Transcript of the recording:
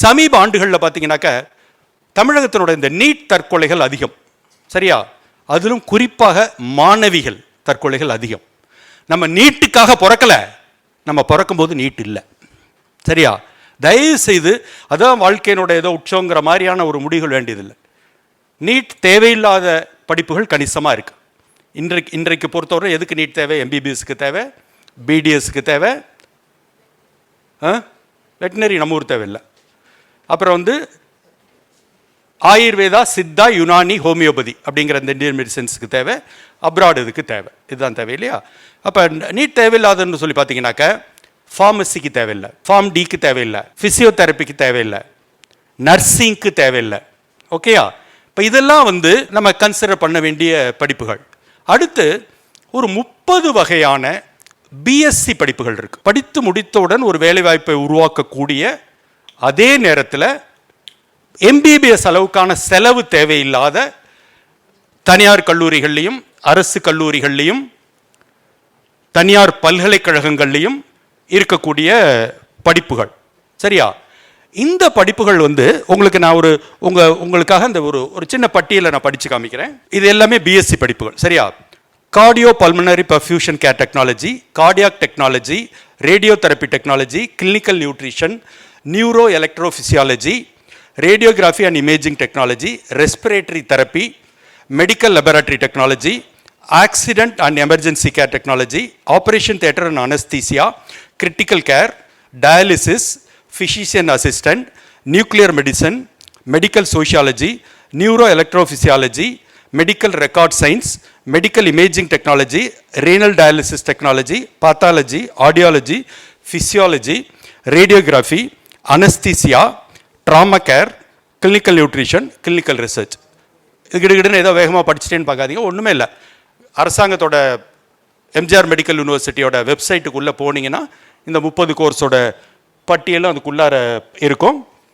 சமீப ஆண்டுகளில் பார்த்தீங்கன்னாக்க தமிழகத்தினோட இந்த நீட் தற்கொலைகள் அதிகம். சரியா? அதிலும் குறிப்பாக மாணவிகள் தற்கொலைகள் அதிகம். நம்ம நீட்டுக்காக பிறக்கலை, நம்ம பிறக்கும்போது நீட் இல்லை. சரியா? தயவு செய்து அதான் வாழ்க்கையினோட ஏதோ உற்சவங்கிற மாதிரியான ஒரு முடிவுகள் வேண்டியதில்லை. நீட் தேவையில்லாத படிப்புகள் கணிசமாக இருக்குது. இன்றைக்கு பொறுத்தவரை எதுக்கு நீட் தேவை? எம்பிபிஎஸ்க்கு தேவை, பிடிஎஸ்க்கு தேவை, வெட்டினரி நம்ம ஊர் தேவையில்லை. அப்புறம் ஆயுர்வேதா, சித்தா, யுனானி, ஹோமியோபதி அப்படிங்கிற இந்த இந்தியன் மெடிசன்ஸுக்கு தேவை, அப்ராட் இதுக்கு தேவை. இதுதான் தேவை இல்லையா? அப்போ நீட் தேவையில்லாதுன்னு சொல்லி பார்த்தீங்கன்னாக்க ஃபார்மசிக்கு தேவையில்லை, ஃபார்ம் டிக்கு தேவையில்லை, ஃபிசியோதெரப்பிக்கு தேவையில்லை, நர்சிங்க்கு தேவையில்லை. ஓகேயா? இப்போ இதெல்லாம் நம்ம கன்சிடர் பண்ண வேண்டிய படிப்புகள். அடுத்து ஒரு 30 வகையான பிஎஸ்சி படிப்புகள் இருக்கு. படித்து முடித்தவுடன் ஒரு வேலைவாய்ப்பை உருவாக்கக்கூடிய, அதே நேரத்தில் எம்பிபிஎஸ் அளவுக்கான செலவு தேவையில்லாத தனியார் கல்லூரிகள்லையும் அரசு கல்லூரிகள்லையும் தனியார் பல்கலைக்கழகங்கள்லையும் இருக்கக்கூடிய படிப்புகள். சரியா? இந்த படிப்புகள் உங்களுக்கு நான் உங்களுக்காக இந்த ஒரு சின்ன பட்டியலை நான் படித்து காமிக்கிறேன். இது எல்லாமே பிஎஸ்சி படிப்புகள். சரியா? Cardio pulmonary perfusion care technology, cardiac technology, radio therapy technology, clinical nutrition, neuro electrophysiology, radiography and imaging technology, respiratory therapy, medical laboratory technology, accident and emergency care technology, operation theatre and anaesthesia, critical care, dialysis, physician assistant, nuclear medicine, medical sociology, neuro electrophysiology, medical record science, medical imaging technology, renal dialysis technology, pathology, audiology, physiology, radiography, anaesthesia, trauma care, clinical nutrition, clinical research. இதுக்கிட்ட ஏதோ வேகமாக படிச்சுட்டேன்னு பார்க்காதீங்க, ஒன்றுமே இல்லை. அரசாங்கத்தோட MGR medical யூனிவர்சிட்டியோட வெப்சைட்டுக்குள்ளே போனீங்கன்னா இந்த 30 கோர்ஸோட பட்டியலும் அதுக்குள்ளார இருக்கும்.